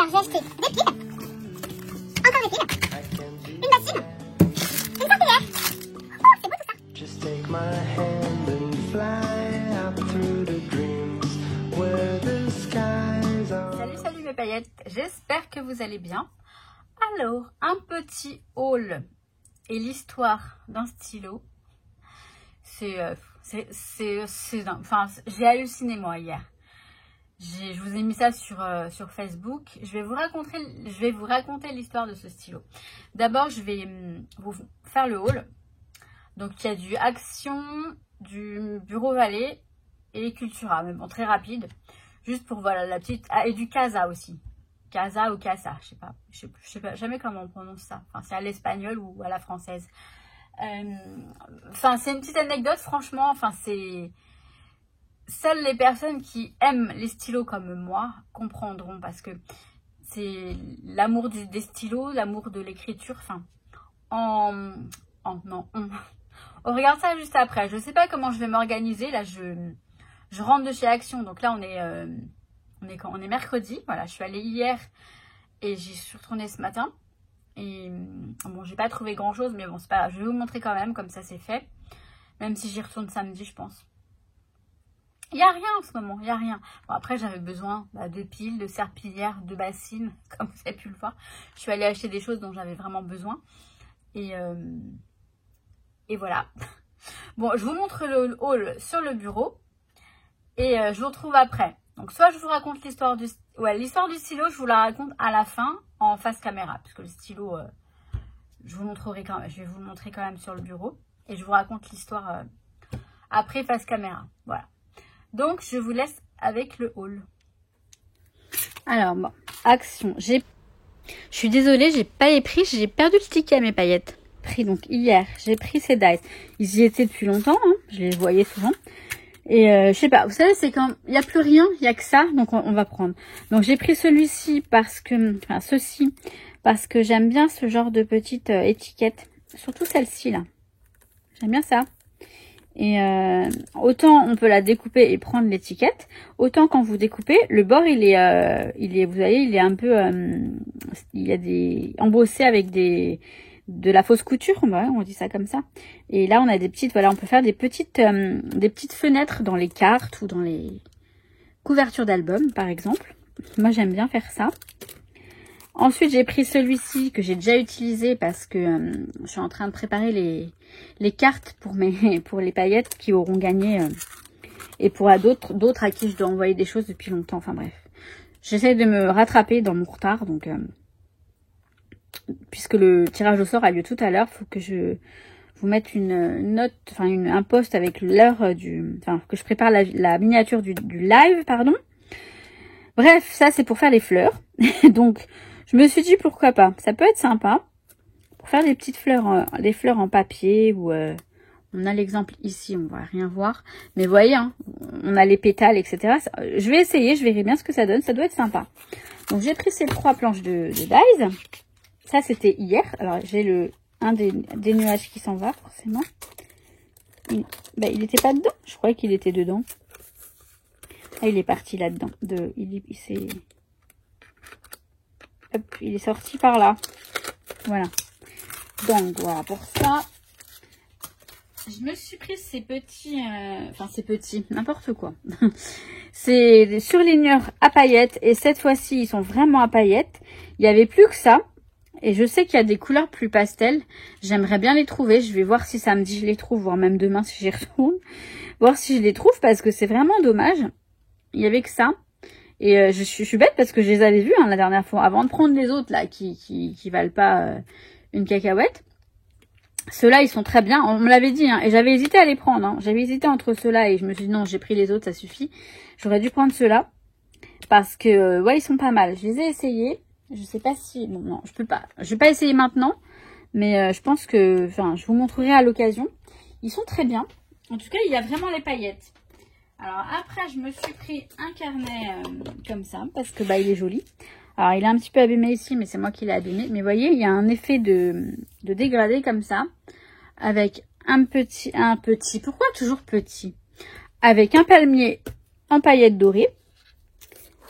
j'ai acheté des piles, encore des piles, une bassine, une serpillière. Oh, c'est beau tout ça. Just take my hand and fly out through the dreams where the skies are... Salut mes paillettes, j'espère que vous allez bien. Alors, un petit haul et l'histoire d'un stylo. Enfin, j'ai halluciné moi hier. Je vous ai mis ça sur Facebook. Je vais vous raconter l'histoire de ce stylo. D'abord, je vais vous faire le haul. Donc, il y a du Action, du Bureau Vallée et Cultura. Mais bon, très rapide. Juste pour, voilà, la petite... Ah, et du Casa aussi. Casa ou Casa, je sais pas jamais comment on prononce ça. Enfin, c'est à l'espagnol ou à la française. Enfin, c'est une petite anecdote, franchement. Enfin, c'est... Seules les personnes qui aiment les stylos comme moi comprendront, parce que c'est l'amour des stylos, l'amour de l'écriture. Enfin, on regarde ça juste après. Je sais pas comment je vais m'organiser. Là, je rentre de chez Action. Donc là, on est mercredi. Voilà, je suis allée hier et j'y suis retournée ce matin. Et bon, j'ai pas trouvé grand chose, mais bon, c'est pas grave. Je vais vous montrer quand même, comme ça c'est fait. Même si j'y retourne samedi, je pense. Il n'y a rien en ce moment, il n'y a rien. Bon, après, j'avais besoin de piles, de serpillières, de bassines, comme vous avez pu le voir. Je suis allée acheter des choses dont j'avais vraiment besoin. Et voilà. Bon, je vous montre le haul sur le bureau. Et je vous retrouve après. Donc, soit je vous raconte l'histoire du stylo, je vous la raconte à la fin, en face caméra. Parce que le stylo, je vais vous le montrer quand même sur le bureau. Et je vous raconte l'histoire après face caméra. Voilà. Donc, je vous laisse avec le haul. Alors, bon, Action. Je suis désolée, j'ai pas les prix. J'ai perdu le ticket à mes paillettes. Pris donc hier, j'ai pris ces dice. Ils y étaient depuis longtemps, hein, je les voyais souvent. Et je sais pas, vous savez, c'est quand il n'y a plus rien, il n'y a que ça, donc on va prendre. Donc, j'ai pris celui-ci parce que, enfin, ceci, parce que j'aime bien ce genre de petite étiquette. Surtout celle-ci, là. J'aime bien ça. Et autant on peut la découper et prendre l'étiquette, autant quand vous découpez, le bord il est, vous voyez, il est un peu, il y a des embossé avec de la fausse couture, on dit ça comme ça. Et là on a des petites, voilà, on peut faire des petites fenêtres dans les cartes ou dans les couvertures d'albums par exemple. Moi j'aime bien faire ça. Ensuite, j'ai pris celui-ci que j'ai déjà utilisé parce que je suis en train de préparer les cartes pour les paillettes qui auront gagné et pour d'autres à qui je dois envoyer des choses depuis longtemps. Enfin bref, j'essaie de me rattraper dans mon retard. Donc, puisque le tirage au sort a lieu tout à l'heure, il faut que je vous mette une note, enfin un post avec l'heure que je prépare la miniature du live, pardon. Bref, ça c'est pour faire les fleurs. Donc je me suis dit pourquoi pas. Ça peut être sympa. Pour faire des petites fleurs, des fleurs en papier ou on a l'exemple ici, on va rien voir. Mais vous voyez, hein, on a les pétales, etc. Je vais essayer, je verrai bien ce que ça donne. Ça doit être sympa. Donc j'ai pris ces 3 planches de dies. Ça c'était hier. Alors j'ai un des nuages qui s'en va forcément. Il n'était pas dedans. Je croyais qu'il était dedans. Ah, il est parti là-dedans. Il est sorti par là. Voilà. Donc, voilà pour ça. Je me suis pris ces petits... ces petits, n'importe quoi. C'est des surligneurs à paillettes. Et cette fois-ci, ils sont vraiment à paillettes. Il n'y avait plus que ça. Et je sais qu'il y a des couleurs plus pastel. J'aimerais bien les trouver. Je vais voir si samedi je les trouve. Voire même demain si j'y retourne. Voir si je les trouve parce que c'est vraiment dommage. Il n'y avait que ça. Et je suis bête parce que je les avais vus la dernière fois. Avant de prendre les autres là qui valent pas une cacahuète. Ceux-là ils sont très bien. On me l'avait dit hein, et j'avais hésité à les prendre. Hein. J'avais hésité entre ceux-là et je me suis dit non, j'ai pris les autres, ça suffit. J'aurais dû prendre ceux-là. Parce que ouais, ils sont pas mal. Je les ai essayés. Je sais pas si... Bon non, je peux pas. Je vais pas essayer maintenant. Mais je pense que... Enfin, je vous montrerai à l'occasion. Ils sont très bien. En tout cas, il y a vraiment les paillettes. Alors après, je me suis pris un carnet comme ça, parce que il est joli. Alors, il est un petit peu abîmé ici, mais c'est moi qui l'ai abîmé. Mais vous voyez, il y a un effet de dégradé comme ça, avec un petit, pourquoi toujours petit? Avec un palmier en paillettes dorées,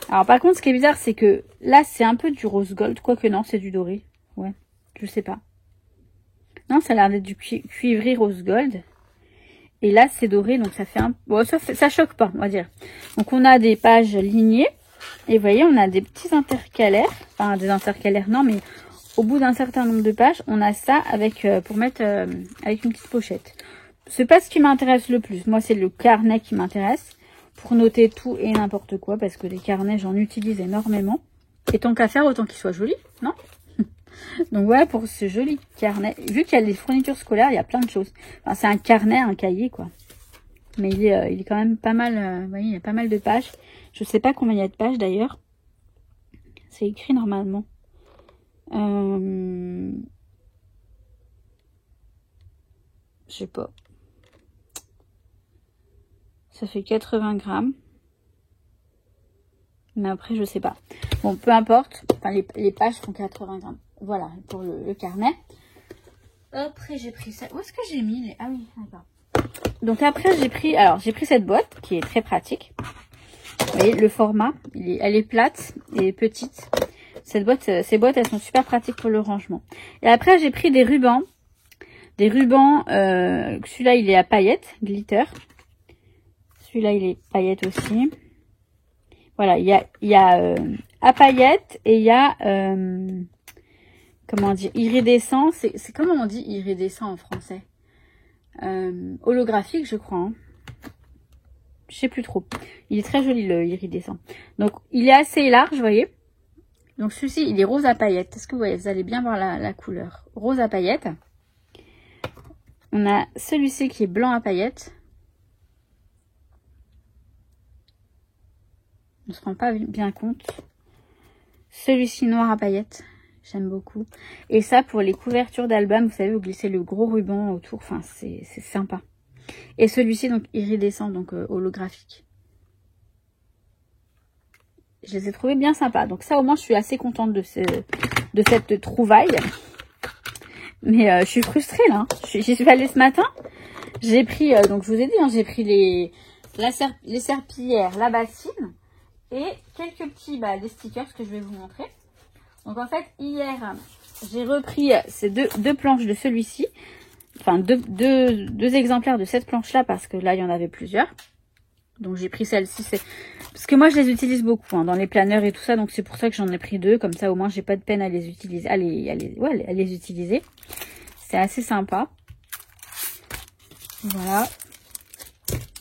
Alors par contre, ce qui est bizarre, c'est que là, c'est un peu du rose gold. Quoique non, c'est du doré. Ouais, je sais pas. Non, ça a l'air d'être du cuivré rose gold. Et là, c'est doré, donc ça fait un... Bon, ça choque pas, on va dire. Donc on a des pages lignées. Et vous voyez, on a des petits intercalaires. Enfin, des intercalaires, non, mais au bout d'un certain nombre de pages, on a ça avec pour mettre avec une petite pochette. C'est pas ce qui m'intéresse le plus. Moi, c'est le carnet qui m'intéresse. Pour noter tout et n'importe quoi, parce que les carnets, j'en utilise énormément. Et tant qu'à faire, autant qu'ils soient jolis, non? Donc voilà pour ce joli carnet. Vu qu'il y a des fournitures scolaires, il y a plein de choses. Enfin, c'est un carnet, un cahier, quoi. Mais il est quand même pas mal, vous voyez, il y a pas mal de pages. Je sais pas combien il y a de pages, d'ailleurs. C'est écrit normalement. Je sais pas. Ça fait 80 grammes. Mais après, je sais pas. Bon, peu importe. Enfin, les pages font 80 grammes. Voilà, pour le carnet. Après, j'ai pris ça. Où est-ce que j'ai mis les... Ah oui, d'accord. Donc après, j'ai pris cette boîte qui est très pratique. Vous voyez, le format, elle est plate et petite. Ces boîtes, elles sont super pratiques pour le rangement. Et après, j'ai pris des rubans. Des rubans, celui-là, il est à paillettes, glitter. Celui-là, il est paillettes aussi. Voilà, il y a à paillettes et il y a, comment dire, iridescent. C'est comment on dit iridescent en français? Holographique, je crois. Hein. Je sais plus trop. Il est très joli, le iridescent. Donc, il est assez large, vous voyez. Donc, celui-ci, il est rose à paillettes. Est-ce que vous voyez? Vous allez bien voir la couleur. Rose à paillettes. On a celui-ci qui est blanc à paillettes. On se rend pas bien compte. Celui-ci noir à paillettes. J'aime beaucoup. Et ça, pour les couvertures d'album, vous savez, vous glissez le gros ruban autour. Enfin, c'est sympa. Et celui-ci, donc, iridescent, donc holographique. Je les ai trouvés bien sympas. Donc ça, au moins, je suis assez contente de cette trouvaille. Mais je suis frustrée, là. J'y suis allée ce matin. J'ai pris, donc je vous ai dit, hein, j'ai pris les serpillères, la bassine et quelques petits, des stickers que je vais vous montrer. Donc en fait, hier, j'ai repris ces deux planches de celui-ci. Enfin, deux exemplaires de cette planche-là parce que là, il y en avait plusieurs. Donc j'ai pris celle-ci. Parce que moi, je les utilise beaucoup hein, dans les planeurs et tout ça. Donc c'est pour ça que j'en ai pris deux. Comme ça, au moins, j'ai pas de peine à les utiliser. À les utiliser. C'est assez sympa. Voilà.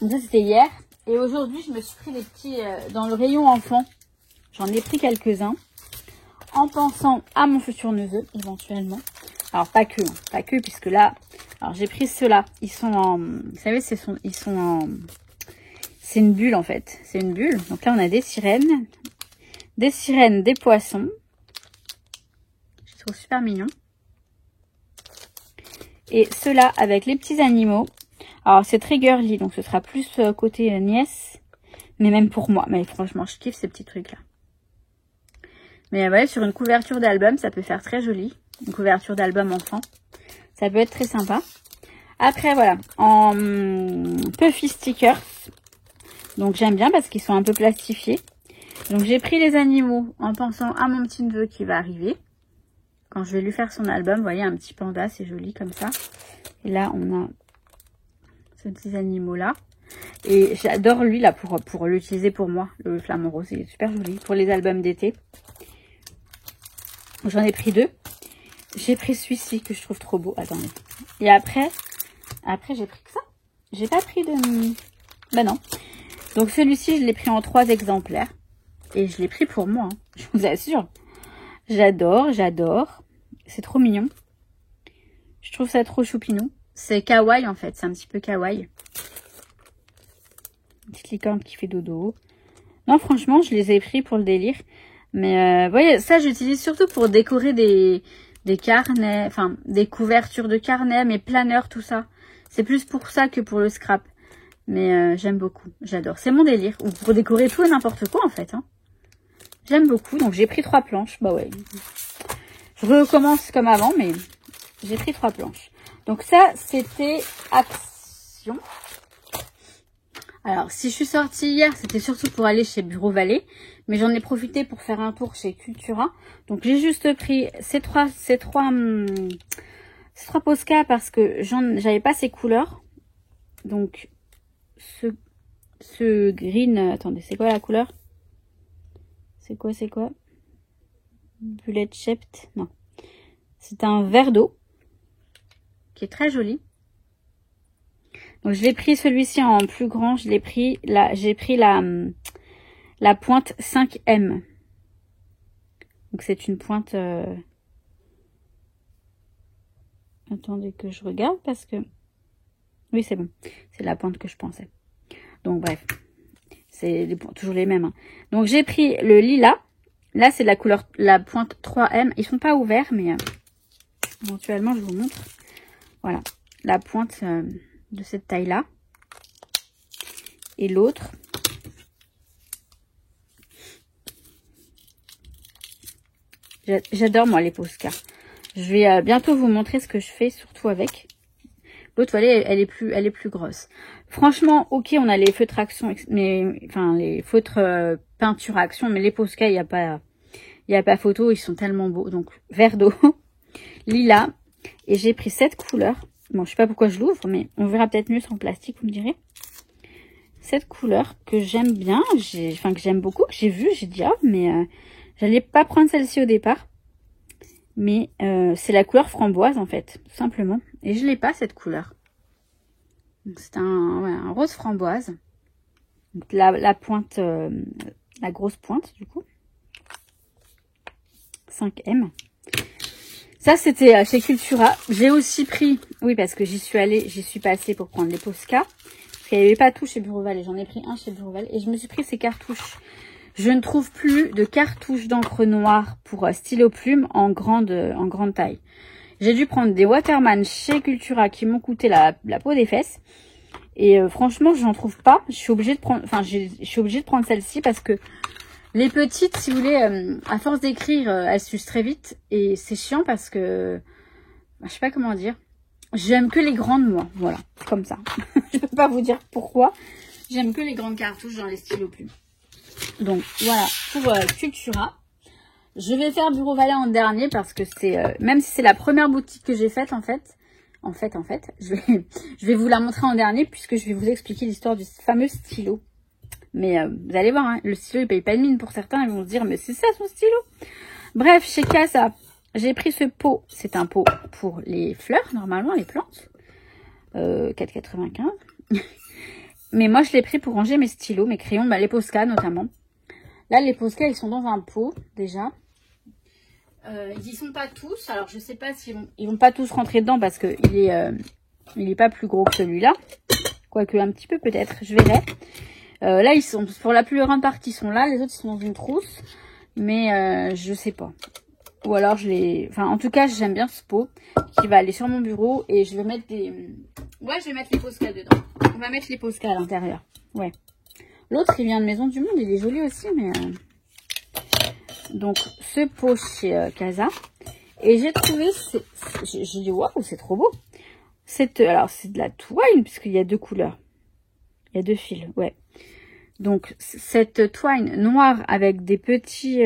Donc ça, c'était hier. Et aujourd'hui, je me suis pris les petits... dans le rayon enfant, j'en ai pris quelques-uns. En pensant à mon futur neveu, éventuellement. Alors, pas que, puisque là... Alors, j'ai pris ceux-là. Ils sont en... Vous savez, ils sont en... C'est une bulle, en fait. C'est une bulle. Donc là, on a des sirènes. Des sirènes, des poissons. Je les trouve super mignons. Et ceux-là, avec les petits animaux. Alors, c'est très girly, donc ce sera plus côté nièce. Mais même pour moi. Mais franchement, je kiffe ces petits trucs-là. Mais ouais, sur une couverture d'album, ça peut faire très joli. Une couverture d'album enfant. Ça peut être très sympa. Après, voilà. En puffy stickers. Donc, j'aime bien parce qu'ils sont un peu plastifiés. Donc, j'ai pris les animaux en pensant à mon petit neveu qui va arriver. Quand je vais lui faire son album, vous voyez, un petit panda, c'est joli comme ça. Et là, on a ces petits animaux-là. Et j'adore lui, là, pour l'utiliser pour moi. Le flamant rose, il est super joli. Pour les albums d'été. J'en ai pris deux. J'ai pris celui-ci que je trouve trop beau. Attendez. Et après j'ai pris que ça. J'ai pas pris de... Ben non. Donc celui-ci, je l'ai pris en 3 exemplaires. Et je l'ai pris pour moi. Hein. Je vous assure. J'adore. C'est trop mignon. Je trouve ça trop choupinou. C'est kawaii en fait. C'est un petit peu kawaii. Une petite licorne qui fait dodo. Non, franchement, je les ai pris pour le délire. Mais vous voyez, ça j'utilise surtout pour décorer des carnets, enfin des couvertures de carnets, mes planeurs, tout ça. C'est plus pour ça que pour le scrap. Mais j'aime beaucoup, j'adore. C'est mon délire. Ou pour décorer tout et n'importe quoi en fait. Hein. J'aime beaucoup, donc j'ai pris 3 planches. Bah ouais, je recommence comme avant, mais j'ai pris 3 planches. Donc ça, c'était Action. Alors, si je suis sortie hier, c'était surtout pour aller chez Bureau Vallée. Mais j'en ai profité pour faire un tour chez Cultura. Donc, j'ai juste pris ces trois Posca parce que j'avais pas ces couleurs. Donc, ce green... Attendez, c'est quoi la couleur? C'est quoi? Bullet Shaped? Non. C'est un vert d'eau qui est très joli. Donc je l'ai pris celui-ci en plus grand, j'ai pris la pointe 5M. Donc c'est une pointe attendez que je regarde parce que oui, c'est bon. C'est la pointe que je pensais. Donc bref, c'est toujours les mêmes. Hein. Donc j'ai pris le lilas. Là, c'est la pointe 3M. Ils sont pas ouverts, mais éventuellement je vous montre. Voilà, la pointe de cette taille-là. Et l'autre. J'adore, moi, les Posca. Je vais bientôt vous montrer ce que je fais, surtout avec. L'autre, vous voyez, elle est plus grosse. Franchement, ok, on a les feutres action, mais enfin, les feutres peinture action, mais les Posca, il n'y a pas photo, ils sont tellement beaux. Donc, vert d'eau, lilas. Et j'ai pris cette couleur. Bon, je sais pas pourquoi je l'ouvre, mais on verra peut-être mieux sans plastique, vous me direz. Cette couleur que j'aime bien, que j'aime beaucoup, que j'ai vu, j'ai dit, ah, mais j'allais pas prendre celle-ci au départ. Mais c'est la couleur framboise, en fait, tout simplement. Et je l'ai pas, cette couleur. C'est un rose framboise. Donc, la pointe, la grosse pointe, du coup. 5M. Ça, c'était chez Cultura. J'ai aussi pris, oui, parce que j'y suis passée pour prendre les Posca. Parce qu'il n'y avait pas tout chez Bureau Vallée. J'en ai pris un chez Bureau Vallée. Et je me suis pris ces cartouches. Je ne trouve plus de cartouches d'encre noire pour stylo plume en grande taille. J'ai dû prendre des Waterman chez Cultura qui m'ont coûté la peau des fesses. Et franchement, je n'en trouve pas. Je suis obligée de prendre celle-ci parce que les petites, si vous voulez, à force d'écrire, elles s'usent très vite. Et c'est chiant parce que, je sais pas comment dire. J'aime que les grandes, moi. Voilà, comme ça. Je peux pas vous dire pourquoi. J'aime que les grandes cartouches dans les stylos plumes. Donc, voilà, pour Cultura. Je vais faire Bureau Vallée en dernier parce que c'est, même si c'est la première boutique que j'ai faite, en fait, je vais vous la montrer en dernier puisque je vais vous expliquer l'histoire du fameux stylo. Mais vous allez voir, hein, le stylo, il paye pas de mine pour certains. Ils vont se dire, mais c'est ça son stylo. Bref, chez Casa, j'ai pris ce pot. C'est un pot pour les fleurs, normalement, les plantes. 4,95. Mais moi, je l'ai pris pour ranger mes stylos, mes crayons, les Posca notamment. Là, les Posca, ils sont dans un pot, déjà. Ils y sont pas tous. Alors, je sais pas s'ils vont pas tous rentrer dedans parce que il est pas plus gros que celui-là. Quoique, un petit peu peut-être, je verrai. Là, ils sont, pour la plus grande partie, ils sont là. Les autres, ils sont dans une trousse. Mais je sais pas. Ou alors, en tout cas, j'aime bien ce pot qui va aller sur mon bureau. Et je vais mettre ouais, je vais mettre les Posca dedans. On va mettre les Posca à l'intérieur. Ouais. L'autre, il vient de Maison du Monde. Il est joli aussi, mais... Donc, ce pot chez Casa. Et j'ai trouvé... J'ai dit, waouh, c'est trop beau. Alors, c'est de la twine, puisqu'il y a deux couleurs. Il y a deux fils, ouais. Donc, cette twine noire avec des petits...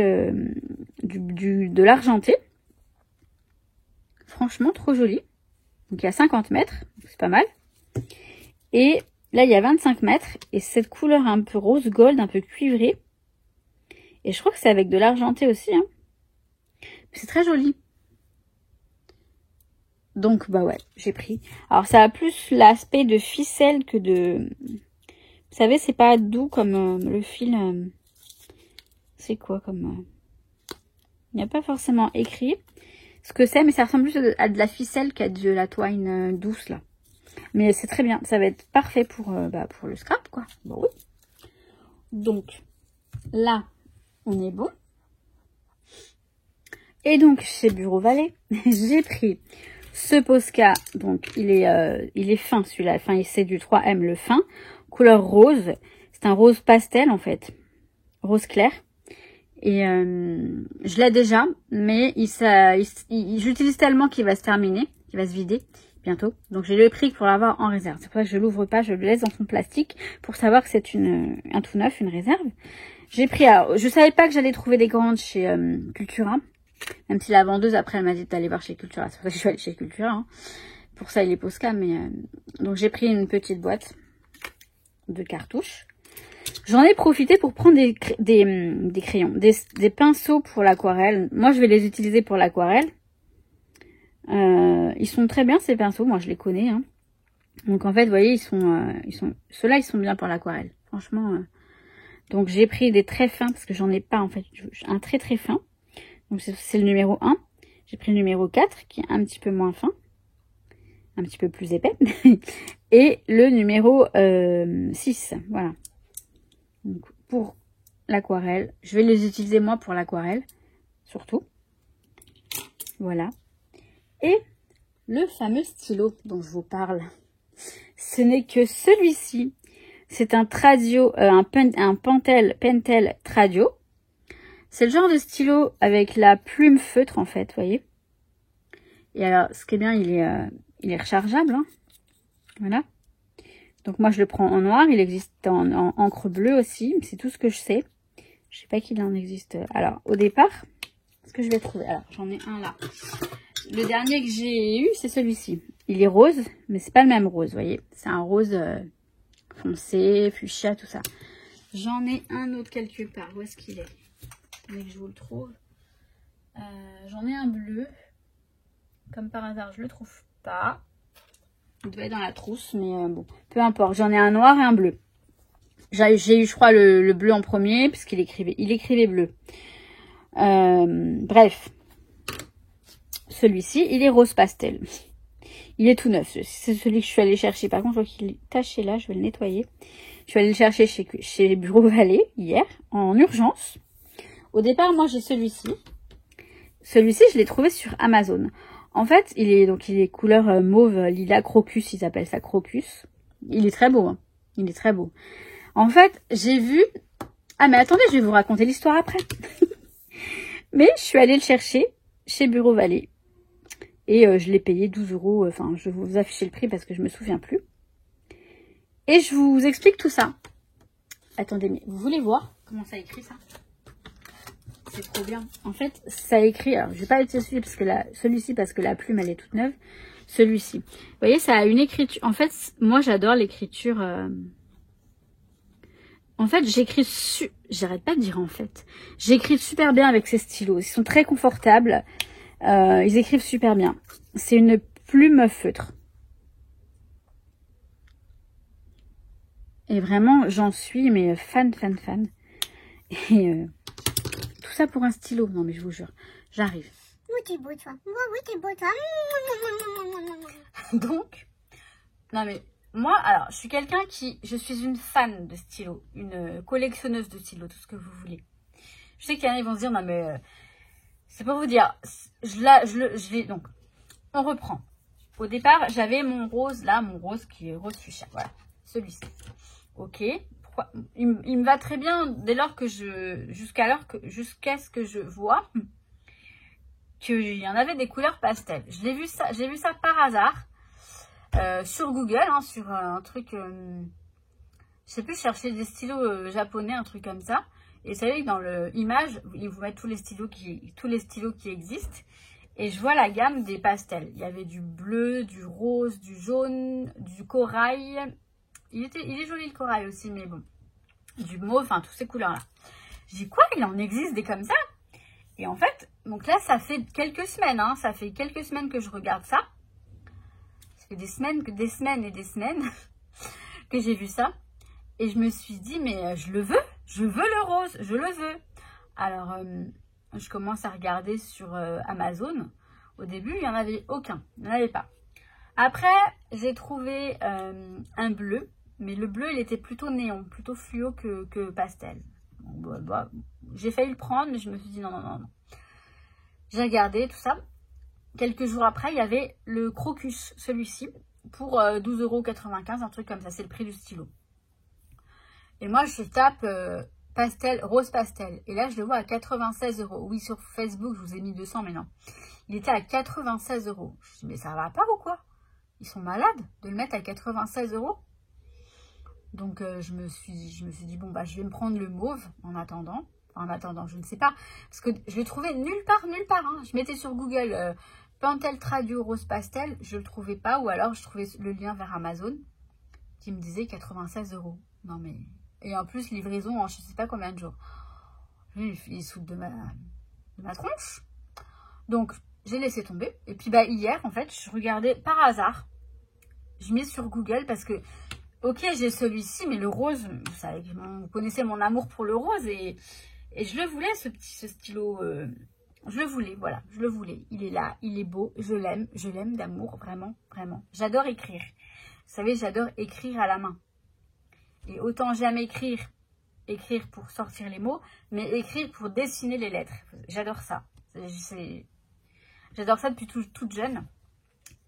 de l'argenté. Franchement, trop joli. Donc, il y a 50 mètres. C'est pas mal. Et là, il y a 25 mètres. Et cette couleur un peu rose gold, un peu cuivrée. Et je crois que c'est avec de l'argenté aussi. Hein. C'est très joli. Donc, bah ouais, j'ai pris. Alors, ça a plus l'aspect de ficelle que de... Vous savez, c'est pas doux comme le fil. C'est quoi comme... Il n'y a pas forcément écrit ce que c'est, mais ça ressemble plus à de la ficelle qu'à de la twine douce, là. Mais c'est très bien. Ça va être parfait pour le scrap, quoi. Bon, oui. Donc, là, on est bon. Et donc, chez Bureau Vallée, j'ai pris ce Posca. Donc, il est fin, celui-là. Enfin, c'est du 3M, le fin. Couleur rose. C'est un rose pastel, en fait. Rose clair. Et je l'ai déjà, mais je l'utilise tellement qu'il va se terminer, qu'il va se vider. bientôt. Donc j'ai le prix pour l'avoir en réserve. C'est pour ça que je l'ouvre pas, je le laisse dans son plastique pour savoir que c'est un tout neuf, une réserve. J'ai pris, alors, je savais pas que j'allais trouver des grandes chez Cultura. Même si la vendeuse, après, elle m'a dit d'aller voir chez Cultura. C'est pour ça que je suis allée chez Cultura. Hein. Pour ça, il est Posca. Mais donc, j'ai pris une petite boîte de cartouches. J'en ai profité pour prendre des crayons, des pinceaux pour l'aquarelle. Moi, je vais les utiliser pour l'aquarelle. Ils sont très bien, ces pinceaux. Moi, je les connais. Hein. Donc, en fait, vous voyez, ceux-là, ils sont bien pour l'aquarelle. Franchement. Donc, j'ai pris des très fins parce que j'en ai pas, en fait. Un très, très fin. Donc, c'est le numéro 1. J'ai pris le numéro 4 qui est un petit peu moins fin. Un petit peu plus épais. Et le numéro 6. Voilà. Donc, pour l'aquarelle. Je vais les utiliser, moi, pour l'aquarelle. Surtout. Voilà. Et le fameux stylo dont je vous parle. Ce n'est que celui-ci. C'est un Tradio, un Pentel Tradio. C'est le genre de stylo avec la plume feutre, en fait, vous voyez. Et alors, ce qui est bien, il est rechargeable. Hein. Voilà. Donc, moi, je le prends en noir. Il existe en encre bleue aussi. C'est tout ce que je sais. Je sais pas qu'il en existe. Alors, au départ, ce que je vais trouver. Alors, j'en ai un là. Le dernier que j'ai eu, c'est celui-ci. Il est rose, mais c'est pas le même rose, vous voyez. C'est un rose foncé, fuchsia, tout ça. J'en ai un autre quelque part. Où est-ce qu'il est? Attendez que je vous le trouve. J'en ai un bleu. Comme par hasard, je le trouve pas. Il doit être dans la trousse, mais bon, peu importe. J'en ai un noir et un bleu. J'ai eu, je crois, le bleu en premier, puisqu'il écrivait bleu. Bref. Celui-ci, il est rose pastel. Il est tout neuf. C'est celui que je suis allée chercher. Par contre, je vois qu'il est taché là. Je vais le nettoyer. Je suis allée le chercher chez Bureau Vallée hier, en urgence. Au départ, moi, j'ai celui-ci. Celui-ci, je l'ai trouvé sur Amazon. En fait, il est couleur mauve, lilas, crocus. Ils appellent ça crocus. Il est très beau. Hein. Il est très beau. En fait, j'ai vu... Ah, mais attendez, je vais vous raconter l'histoire après. Mais je suis allée le chercher chez Bureau Vallée. Et je l'ai payé 12 €. Enfin, je vais vous afficher le prix parce que je me souviens plus. Et je vous explique tout ça. Attendez, mais vous voulez voir comment ça écrit ça? C'est trop bien. En fait, ça écrit... Alors, je vais pas utiliser celui-ci parce que la plume, elle est toute neuve. Celui-ci. Vous voyez, ça a une écriture... En fait, moi, j'adore l'écriture... En fait, j'écris... J'arrête pas de dire en fait. J'écris super bien avec ces stylos. Ils sont très confortables. Ils écrivent super bien. C'est une plume feutre. Et vraiment, j'en suis mais fan. Et tout ça pour un stylo. Non mais je vous jure, j'arrive. Oui, t'es beau toi. Oui, t'es beau toi. Donc, non mais moi, alors, je suis quelqu'un je suis une fan de stylos, une collectionneuse de stylos, tout ce que vous voulez. Je sais qu'il y en a qui vont se dire, non mais... c'est pour vous dire, donc, on reprend. Au départ, j'avais mon rose, là, mon rose qui est rose fuchsia, voilà, celui-ci. Ok, pourquoi il me va très bien dès lors que jusqu'à ce que je vois qu'il y en avait des couleurs pastel. J'ai vu ça par hasard sur Google, hein, sur un truc, je sais plus, chercher des stylos japonais, un truc comme ça. Et vous savez que dans l'image, ils vous mettent tous les stylos qui existent. Et je vois la gamme des pastels. Il y avait du bleu, du rose, du jaune, du corail. Il est joli le corail aussi, mais bon. Du mauve, enfin, toutes ces couleurs-là. Je dis, quoi, il en existe des comme ça? Et en fait, donc là, ça fait quelques semaines, hein. Ça fait quelques semaines que je regarde ça. Ça fait des semaines que j'ai vu ça. Et je me suis dit, mais je le veux le rose, je le veux. Alors, je commence à regarder sur Amazon. Au début, il n'y en avait aucun, il n'y en avait pas. Après, j'ai trouvé un bleu, mais le bleu, il était plutôt néon, plutôt fluo que pastel. Bon, bah, j'ai failli le prendre, mais je me suis dit non. J'ai regardé tout ça. Quelques jours après, il y avait le crocus, celui-ci, pour 12,95 €, un truc comme ça. C'est le prix du stylo. Et moi, je tape pastel, rose pastel. Et là, je le vois à 96 €. Oui, sur Facebook, je vous ai mis 200, mais non. Il était à 96 €. Je me dis, mais ça va pas ou quoi? ils sont malades de le mettre à 96 €. Donc je me suis dit, bon, bah, je vais me prendre le mauve en attendant. En attendant, je ne sais pas. Parce que je l'ai trouvé nulle part. Hein. Je mettais sur Google Pentel Tradio Rose Pastel. Je ne le trouvais pas. Ou alors, je trouvais le lien vers Amazon qui me disait 96 €. Non, mais... Et en plus, livraison en je ne sais pas combien de jours. Il se fout de ma tronche. Donc, j'ai laissé tomber. Et puis, bah, hier, en fait, je regardais par hasard. Je mets sur Google parce que... Ok, j'ai celui-ci, mais le rose, vous savez, vous connaissez mon amour pour le rose et je le voulais, ce stylo. Je le voulais, voilà, je le voulais. Il est là, il est beau, je l'aime d'amour, vraiment, vraiment. J'adore écrire. Vous savez, j'adore écrire à la main. Et autant j'aime écrire pour sortir les mots, mais écrire pour dessiner les lettres. J'adore ça. J'adore ça depuis toute jeune.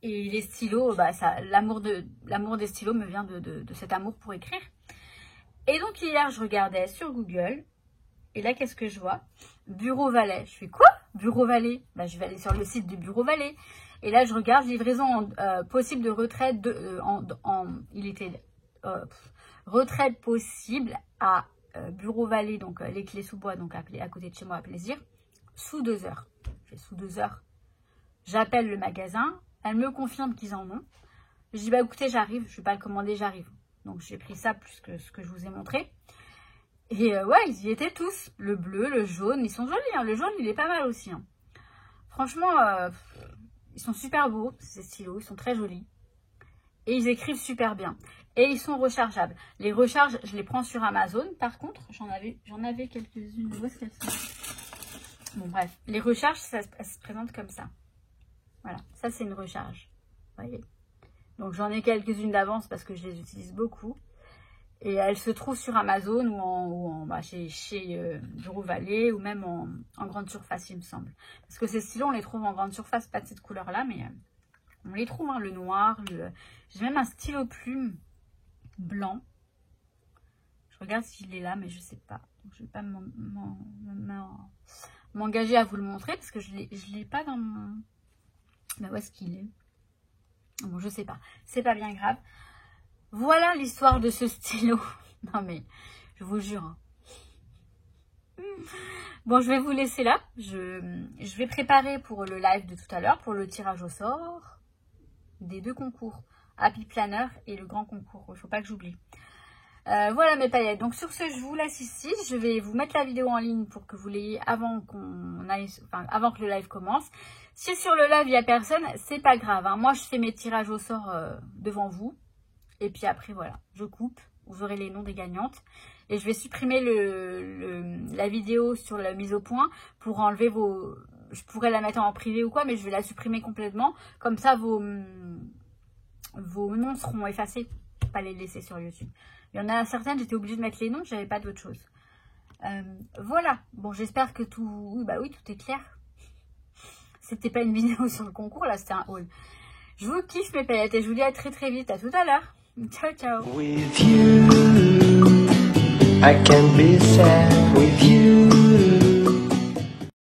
Et les stylos, bah, l'amour des stylos me vient de cet amour pour écrire. Et donc hier, je regardais sur Google. Et là, qu'est-ce que je vois? Bureau Valais. Je fais quoi? Bureau Valais? Bah, je vais aller sur le site de Bureau Valais. Et là, je regarde livraison possible de retraite. Retraite possible à Bureau Valais, donc les Clés sous bois, donc à côté de chez moi à Plaisir, sous 2 heures. Je fais sous 2 heures. J'appelle le magasin. Elle me confirme qu'ils en ont. Je dis, bah écoutez, j'arrive. Je ne vais pas le commander, j'arrive. Donc, j'ai pris ça plus que ce que je vous ai montré. Et ouais, ils y étaient tous. Le bleu, le jaune, ils sont jolis. Hein. Le jaune, il est pas mal aussi. Hein. Franchement, ils sont super beaux, ces stylos. Ils sont très jolis. Et ils écrivent super bien. Et ils sont rechargeables. Les recharges, je les prends sur Amazon. Par contre, j'en avais quelques-unes. Où est-ce qu'elles sont? Bon, bref. Les recharges, elles se présentent comme ça. Voilà, ça c'est une recharge, vous voyez. Donc j'en ai quelques-unes d'avance parce que je les utilise beaucoup. Et elles se trouvent sur Amazon ou chez Bureau Valais ou même en grande surface, il me semble. Parce que ces stylos, on les trouve en grande surface, pas de cette couleur-là, mais on les trouve, hein, le noir. J'ai même un stylo plume blanc. Je regarde s'il est là, mais je ne sais pas. Donc, je ne vais pas m'engager à vous le montrer parce que je l'ai pas dans mon... Mais où est-ce qu'il est? Bon, je sais pas. C'est pas bien grave. Voilà l'histoire de ce stylo. Non, mais je vous jure. Hein. Bon, je vais vous laisser là. Je vais préparer pour le live de tout à l'heure, pour le tirage au sort des 2 concours. Happy Planner et le grand concours. Il ne faut pas que j'oublie. Voilà mes paillettes. Donc sur ce, je vous laisse ici. Je vais vous mettre la vidéo en ligne pour que vous l'ayez avant que le live commence. Si sur le live il n'y a personne, c'est pas grave. Hein. Moi, je fais mes tirages au sort devant vous. Et puis après, voilà, je coupe. Vous aurez les noms des gagnantes. Et je vais supprimer la vidéo sur la mise au point pour enlever vos... Je pourrais la mettre en privé ou quoi, mais je vais la supprimer complètement. Comme ça, vos noms seront effacés. Pas les laisser sur YouTube. Il y en a certaines, j'étais obligée de mettre les noms, j'avais pas d'autre chose. Voilà. Bon, j'espère que tout... Oui, bah oui, tout est clair. C'était pas une vidéo sur le concours, là, c'était un haul. Je vous kiffe, mes paillettes, et je vous dis à très très vite. À tout à l'heure. Ciao, ciao. With you, I can be sad with you.